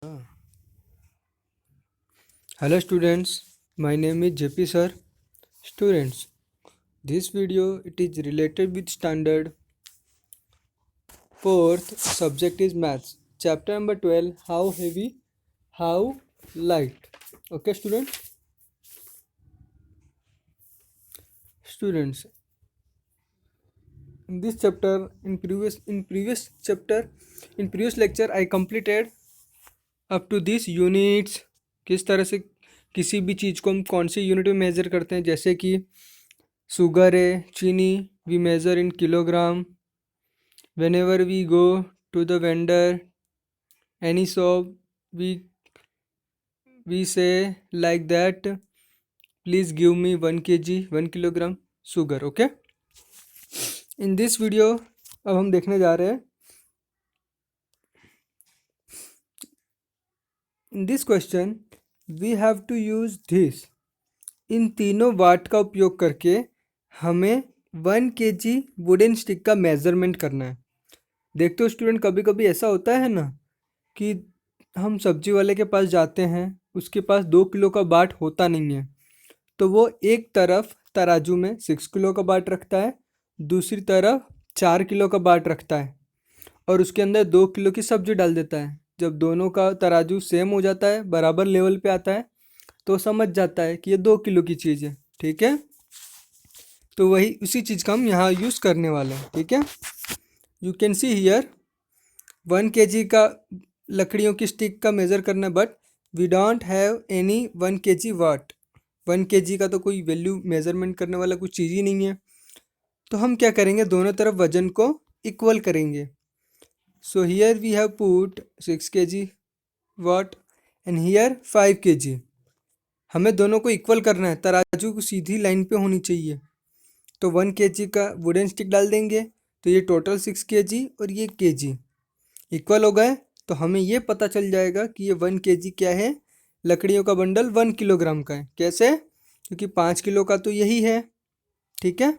Ah. Hello students, my name is JP sir. Students, this video it is related with standard 4th subject is maths. Chapter number 12, how heavy, how light. Okay students, in this chapter in previous lecture I completed up to this units. किस तरह से किसी भी चीज़ को हम कौन सी unit में measure करते हैं, जैसे कि शुगर है, चीनी, we measure in kilogram. Whenever we go to the vendor, any shop, we say like that, please give me 1 kg 1 kilogram sugar. Okay, in this video अब हम देखने जा रहे हैं. In this question we have to use this. इन तीनों वाट का उपयोग करके हमें 1 kg वुडन स्टिक का मेज़रमेंट करना है. देखते हो स्टूडेंट, कभी कभी ऐसा होता है ना कि हम सब्जी वाले के पास जाते हैं, उसके पास 2 किलो का बाट होता नहीं है, तो वो एक तरफ तराजू में 6 किलो का बाट रखता है, दूसरी तरफ 4 किलो का बाट रखता है और उसके अंदर 2 किलो की सब्जी डाल देता है. जब दोनों का तराजू सेम हो जाता है, बराबर लेवल पे आता है, तो समझ जाता है कि ये 2 किलो की चीज़ है. ठीक है, तो वही उसी चीज़ का हम यहाँ यूज़ करने वाले हैं. ठीक है, you can see here 1 kg का लकड़ियों की स्टिक का मेज़र करना, but we don't have any 1 kg weight. 1 kg का तो कोई वैल्यू मेज़रमेंट करने वाला कुछ चीज़ ही नहीं है. तो हम क्या करेंगे, दोनों तरफ वजन को इक्वल करेंगे. So here we have put 6 kg weight and here 5 kg. हमें दोनों को इक्वल करना है, तराजू को सीधी लाइन पे होनी चाहिए. तो 1 kg का वुडन स्टिक डाल देंगे, तो ये टोटल 6 kg और ये kg इक्वल हो गए. तो हमें ये पता चल जाएगा कि ये 1 kg क्या है, लकड़ियों का बंडल 1 किलोग्राम का है. कैसे? क्योंकि 5 किलो का तो यही है. ठीक है,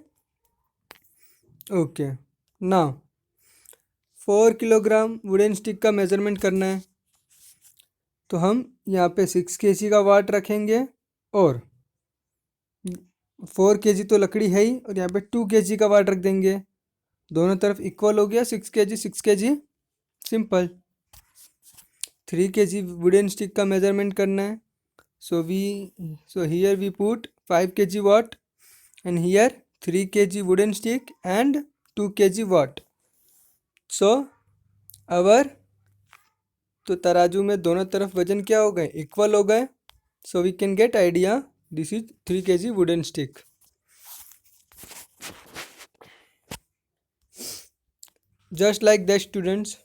ओके. ना 4 किलोग्राम वुडन स्टिक का मेज़रमेंट करना है, तो हम यहाँ पे 6 kg का वाट रखेंगे और 4 kg तो लकड़ी है ही, और यहाँ पे 2 kg का वाट रख देंगे. दोनों तरफ इक्वल हो गया, 6 kg 6 kg. Simple. 3 kg wooden stick का मेज़रमेंट करना है, so here we put 5 kg watt and here 3 kg wooden stick and 2 kg watt. So our तो तराजू में दोनों तरफ वजन क्या हो गए, इक्वल हो गए. so we can get idea this is 3 kg wooden stick. just like that students,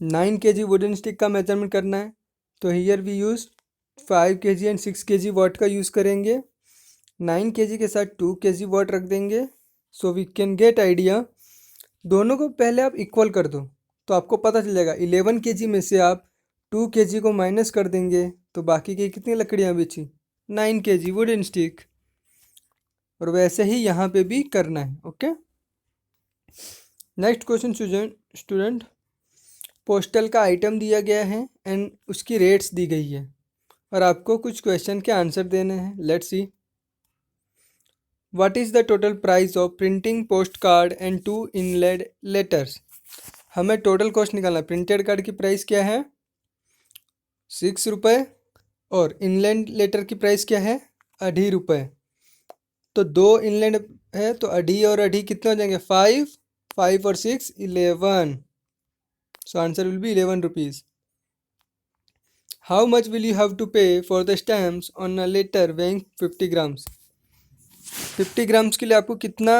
9 kg wooden stick का मेजरमेंट करना है, तो here we use 5 kg and 6 kg वाट का यूज़ करेंगे. 9 kg के साथ 2 kg वाट रख देंगे. So we can get idea. दोनों को पहले आप इक्वल कर दो तो आपको पता चल जाएगा. 11 kg में से आप 2 kg को माइनस कर देंगे तो बाकी की कितनी लकड़ियाँ बची, 9 kg वुडन स्टिक. और वैसे ही यहाँ पे भी करना है. Okay, next question student. Postal का आइटम दिया गया है एंड उसकी रेट्स दी गई है और आपको कुछ क्वेश्चन के आंसर देने हैं. Let's see. What is the total price of printing post card and 2 inland letters. हमें टोटल कॉस्ट निकालना है. प्रिंटेड कार्ड की प्राइस क्या है, 6 रुपये, और इनलैंड लेटर की प्राइस क्या है, 2.5 रुपये. तो 2 इनलैंड है तो 2.5 और 2.5 कितने हो जाएंगे, 5. 5 और 6 11. So answer will be 11 rupees. How much will you have to pay for the stamps on a letter weighing 50 grams. 50 grams के लिए आपको कितना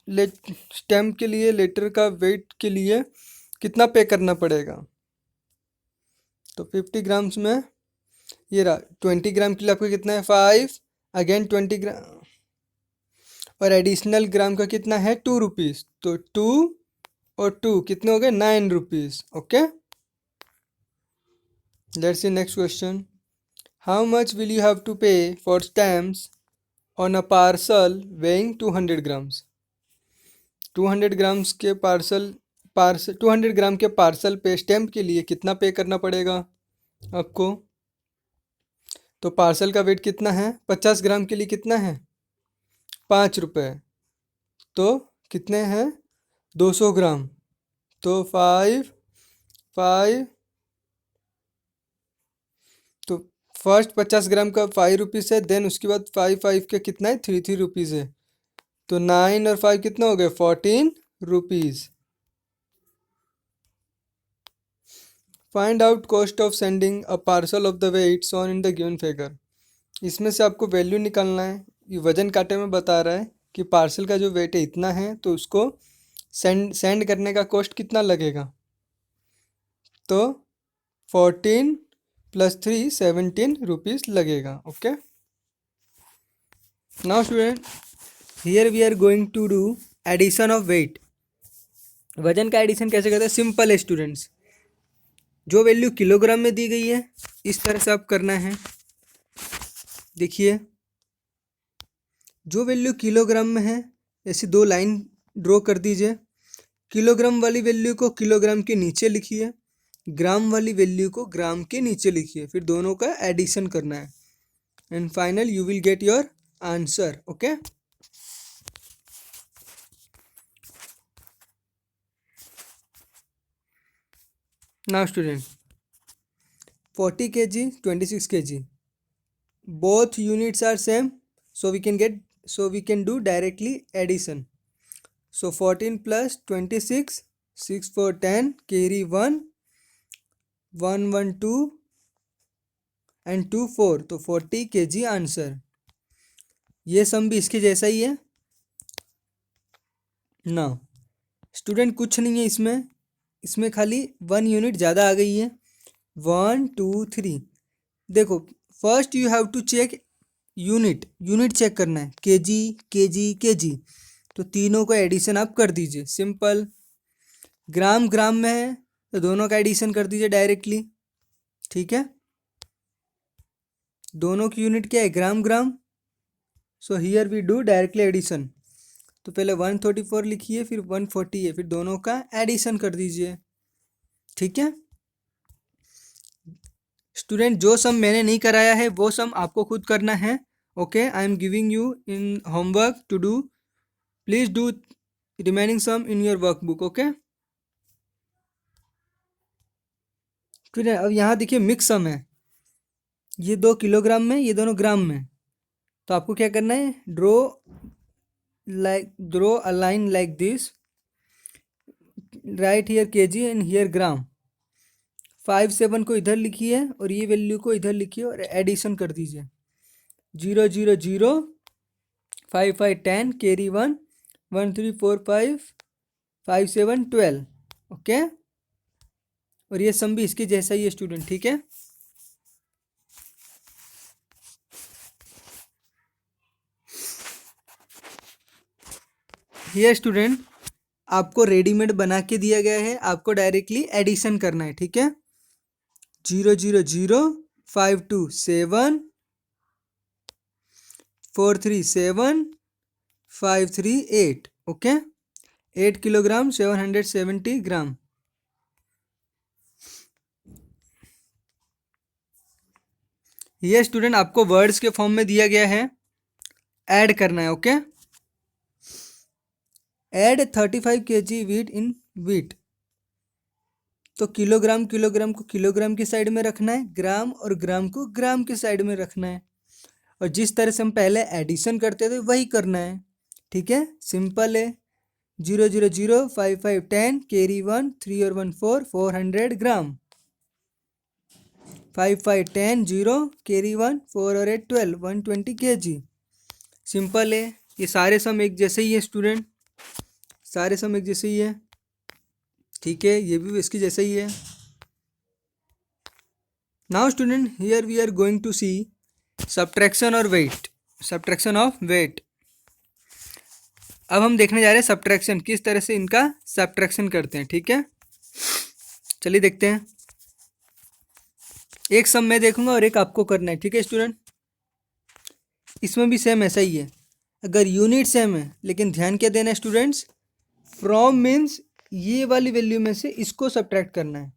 स्टैम्प के लिए, लेटर का वेट के लिए कितना पे करना पड़ेगा. तो 50 ग्राम्स में ये रहा. 20 ग्राम के लिए आपको कितना है, 5. अगेन 20 ग्राम और एडिशनल ग्राम का कितना है, 2 रुपीज़. तो 2 और 2 कितने हो गए, 9 rupees. Okay, let's see next question. How much will you have to pay for stamps on a parcel weighing 200 grams. 200 grams के पार्सल 200 ग्राम के पार्सल पे स्टैम्प के लिए कितना पे करना पड़ेगा आपको? तो पार्सल का वेट कितना है? 50 ग्राम के लिए कितना है? 5 रुपये। तो कितने हैं? 200 ग्राम। तो 5 तो फर्स्ट 50 ग्राम का 5 रुपीज़ है, देन उसके बाद 5 के कितना है? 3 रुपीज़ है। तो 9 और 5 कितना हो गया? 14 rupees. Find out cost of sending a parcel of the weight shown in the given figure. इसमें से आपको वैल्यू निकालना है। ये वजन कांटे में बता रहा है कि पार्सल का जो वेट है इतना है, तो उसको सेंड करने का कॉस्ट कितना लगेगा? तो 14 + 3 17 रुपीज़ लगेगा। Okay, now student, here we are going to do addition of weight. वजन का एडिशन कैसे करते हैं? सिंपल है स्टूडेंट्स। जो वैल्यू किलोग्राम में दी गई है इस तरह से आप करना है। देखिए, जो वैल्यू किलोग्राम में है ऐसी 2 लाइन ड्रॉ कर दीजिए। किलोग्राम वाली वैल्यू को किलोग्राम के नीचे लिखिए, ग्राम वाली वैल्यू को ग्राम के नीचे लिखिए, फिर दोनों का एडिशन करना है and final you will get your answer. Okay, now student, 40 kg 26 kg both units are same, so we can do directly addition. So 14 plus 26, 6 4 10, carry 1 1 1 2 and 2 4, तो 40 kg आंसर। ये सम भी इसके जैसा ही है ना स्टूडेंट? कुछ नहीं है इसमें खाली 1 यूनिट ज़्यादा आ गई है। 1 2 3। देखो, first you have to check unit check करना है, केजी। तो तीनों का एडिशन आप कर दीजिए, सिंपल। ग्राम में है तो दोनों का एडिशन कर दीजिए डायरेक्टली, ठीक है। दोनों की यूनिट क्या है? Gram. So here we do directly addition. तो पहले 134 लिखिए, फिर 140 है, फिर दोनों का एडिशन कर दीजिए, ठीक है स्टूडेंट। जो सम मैंने नहीं कराया है वो सम आपको खुद करना है। Okay, I am giving you in homework to do, please do remaining sum in your workbook. Okay student, अब यहाँ देखिए मिक्स सम है, ये 2 किलोग्राम में, ये दोनों ग्राम में। तो आपको क्या करना है? Draw a line like this, right here KG and here gram. 5 7 को इधर लिखिए और ये वैल्यू को इधर लिखिए और एडिशन कर दीजिए। 0 0 0 5 5 10, कैरी 1 1 3 4 5 5 7 12। ओके, और ये सम भी इसके जैसा ही है स्टूडेंट, ठीक है। ये स्टूडेंट आपको रेडीमेड बना के दिया गया है, आपको डायरेक्टली एडिशन करना है, ठीक है। 0 0 0 5 2 7 4 3 7 5 3 8। ओके, 8 किलोग्राम 770 ग्राम। ये स्टूडेंट आपको वर्ड्स के फॉर्म में दिया गया है, ऐड करना है। ओके, ऐड 35 kg वीट इन वीट। तो किलोग्राम को किलोग्राम की साइड में रखना है, ग्राम और ग्राम को ग्राम की साइड में रखना है, और जिस तरह से हम पहले एडिशन करते थे वही करना है, ठीक है, सिंपल है। 0 0 0 5 5 10, कैरी 1 3 और 1 4 400 ग्राम। 5 5 10 0, कैरी 1 4 और 8 12 120 kg। सिंपल है, ये सारे सम एक जैसे ही है स्टूडेंट, सारे सम एक जैसे ही है, ठीक है, ये भी इसके जैसा ही है। Now student, here we are going to see subtraction और वेट, सब्ट्रैक्शन ऑफ वेट। अब हम देखने जा रहे हैं सब्ट्रैक्शन, किस तरह से इनका सब्ट्रैक्शन करते हैं, ठीक है। चलिए देखते हैं। एक सम मैं देखूंगा और एक आपको करना है, ठीक है स्टूडेंट। इसमें भी सेम ऐसा ही है, अगर यूनिट सेम है, लेकिन ध्यान क्या देना है स्टूडेंट्स? फ्रॉम मीन्स ये वाली वैल्यू में से इसको सब्ट्रैक्ट करना है।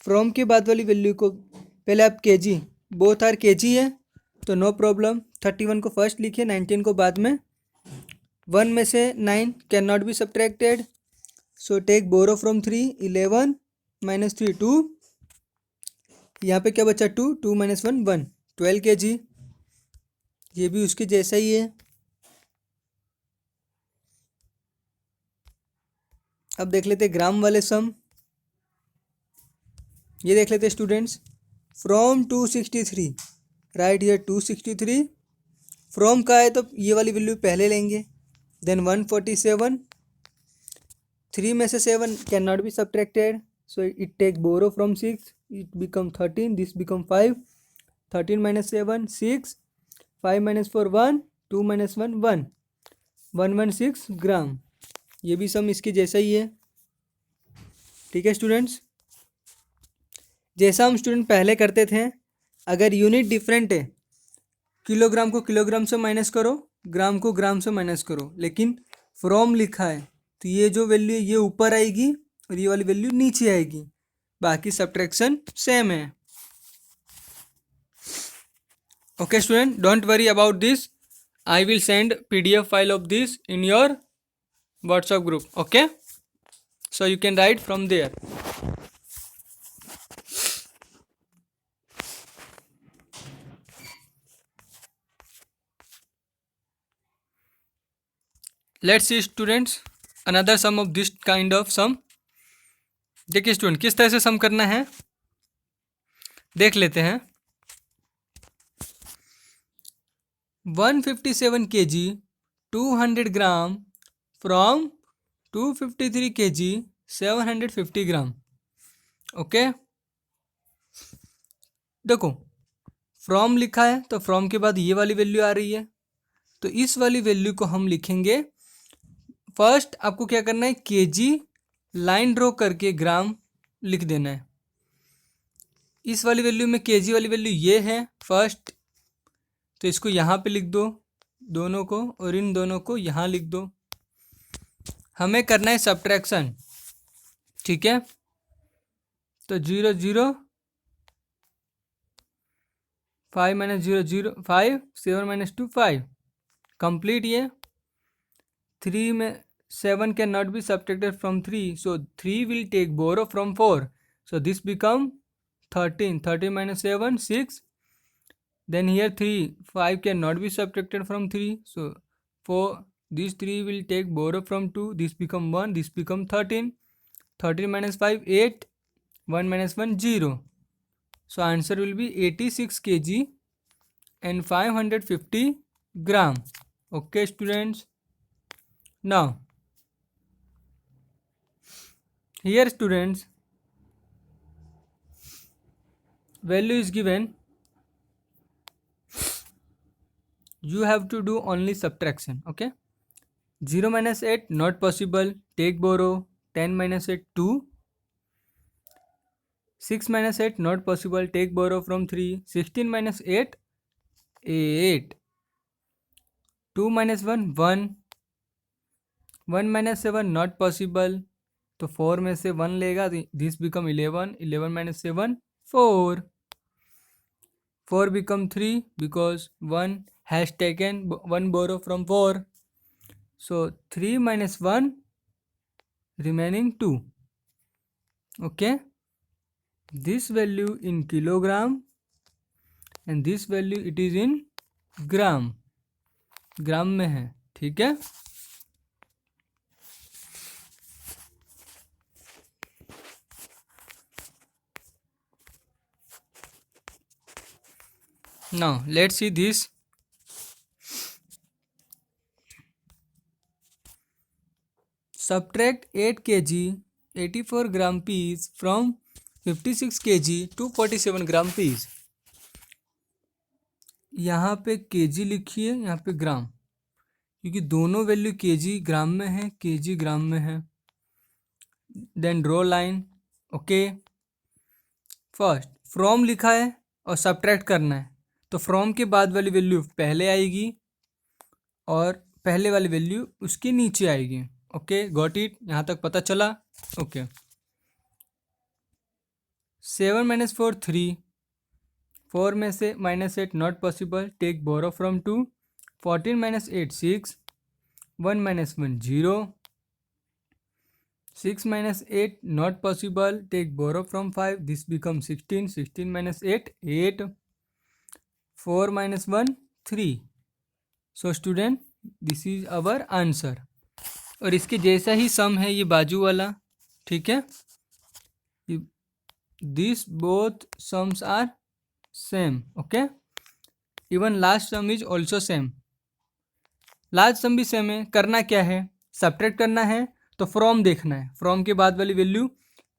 फ्रॉम के बाद वाली वैल्यू को पहले आप केजी, बोथ आर केजी है तो नो प्रॉब्लम, 31 को फर्स्ट लिखिए, 19 को बाद में। 1 में से 9 can not be subtracted, so take borrow from 3, 11 minus 3 2, यहाँ पे क्या बचा 2, 2 माइनस 1 1, 12 kg। ये भी उसके जैसा ही है। अब देख लेते ग्राम वाले सम। ये देख लेते students, from 263, right here 263, from का है तो ये वाली वैल्यू पहले लेंगे, देन 147, 3 में से 7 can not be subtracted, so it take borrow from 6, it become 13, this become 5, 13 minus 7 6, 5 minus 4 1, 2 minus 1 1, 116 gram. ये भी सम इसके जैसा ही है। ठीक है स्टूडेंट्स, जैसा हम स्टूडेंट पहले करते थे, अगर यूनिट डिफरेंट है, किलोग्राम को किलोग्राम से माइनस करो, ग्राम को ग्राम से माइनस करो, लेकिन फ्रॉम लिखा है तो ये जो वैल्यू ये ऊपर आएगी और ये वाली वैल्यू नीचे आएगी, बाकी सब्ट्रैक्शन सेम है। Okay student, don't worry about this, I will send PDF file of this in your WhatsApp group. Okay, so you can write from there. Let's see students another sum of this kind of sum. देखिए student किस तरह से सम करना है देख लेते हैं। 157 kg 200 gram from 253 kg 750 gram. Okay, देखो फ्रॉम लिखा है तो फ्रॉम के बाद ये वाली वैल्यू आ रही है, तो इस वाली वैल्यू को हम लिखेंगे। फर्स्ट आपको क्या करना है, केजी लाइन ड्रॉ करके ग्राम लिख देना है। इस वाली वैल्यू में केजी वाली वैल्यू ये है फर्स्ट, तो इसको यहाँ पे लिख दो दोनों को, और इन दोनों को यहाँ लिख दो। हमें करना है सब्ट्रैक्शन, ठीक है, तो 0 0 5 माइनस 0 0 5, 7 माइनस 2 5, कंप्लीट। ये 3 में 7 can not be subtracted from 3, so 3 will take borrow from 4, so this become 13, 13 minus 7 6, then here 3 5 cannot be subtracted from 3, so 4 these 3 will take borrow from 2, this become 1, this become 13, 13 minus 5 8, 1 minus 1 0, so answer will be 86 kg and 550 gram. Okay students, now here students value is given, you have to do only subtraction. Okay, 0 minus 8 not possible, take borrow, 10 minus 8 2, 6 minus 8 not possible, take borrow from 3, 16 minus 8 8, 2 minus 1 1, 1 minus 7 not possible, तो 4 में से 1 लेगा, this become 11, 11 minus 7 4, 4 become 3 because 1 has taken 1 borrow from 4, so 3 minus 1 remaining 2. Okay, this value in kilogram and this value it is in ग्राम, ग्राम में है, ठीक है। Now let's see this. Subtract 8 kg 84 gram piece from 56 kg 247 gram piece. यहाँ पे KG लिखिए, यहाँ पे ग्राम, क्योंकि दोनों वैल्यू केजी ग्राम में है, केजी ग्राम में है। Then draw line. Okay, first from लिखा है और सब्ट्रैक्ट करना है, तो फ्रॉम के बाद वाली वैल्यू पहले आएगी और पहले वाली वैल्यू उसके नीचे आएगी। ओके, गॉट इट, यहाँ तक पता चला। ओके, 7 - 4 3, 4 में से -8 not possible, take borrow from 2, 14 - 8 6, 1 - 1 0, 6 - 8 not possible, take borrow from 5, this becomes 16, 16 - 8 8, 4 - 1 3. So student, this is our answer. और इसके जैसा ही सम है ये बाजू वाला, ठीक है, this both sums are same, okay, even last sum is also same, last sum भी सेम है। करना क्या है, सब्ट्रैक्ट करना है तो फ्रॉम देखना है, फ्रॉम के बाद वाली वैल्यू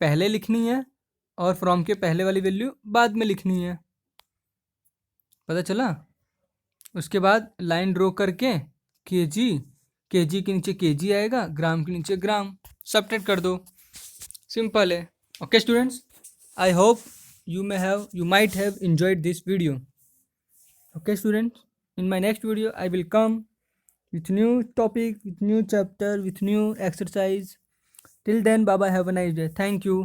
पहले लिखनी है और फ्रॉम के पहले वाली वैल्यू बाद में लिखनी है, पता चला। उसके बाद लाइन ड्रॉ करके केजी के नीचे केजी आएगा, ग्राम के नीचे ग्राम, सब्ट्रैक्ट कर दो, सिंपल है। Okay students, I hope you might have enjoyed this video. Okay students, in my next video I will come with new topic, with new chapter, with new exercise. Till then, bye bye, have a nice day. Thank you.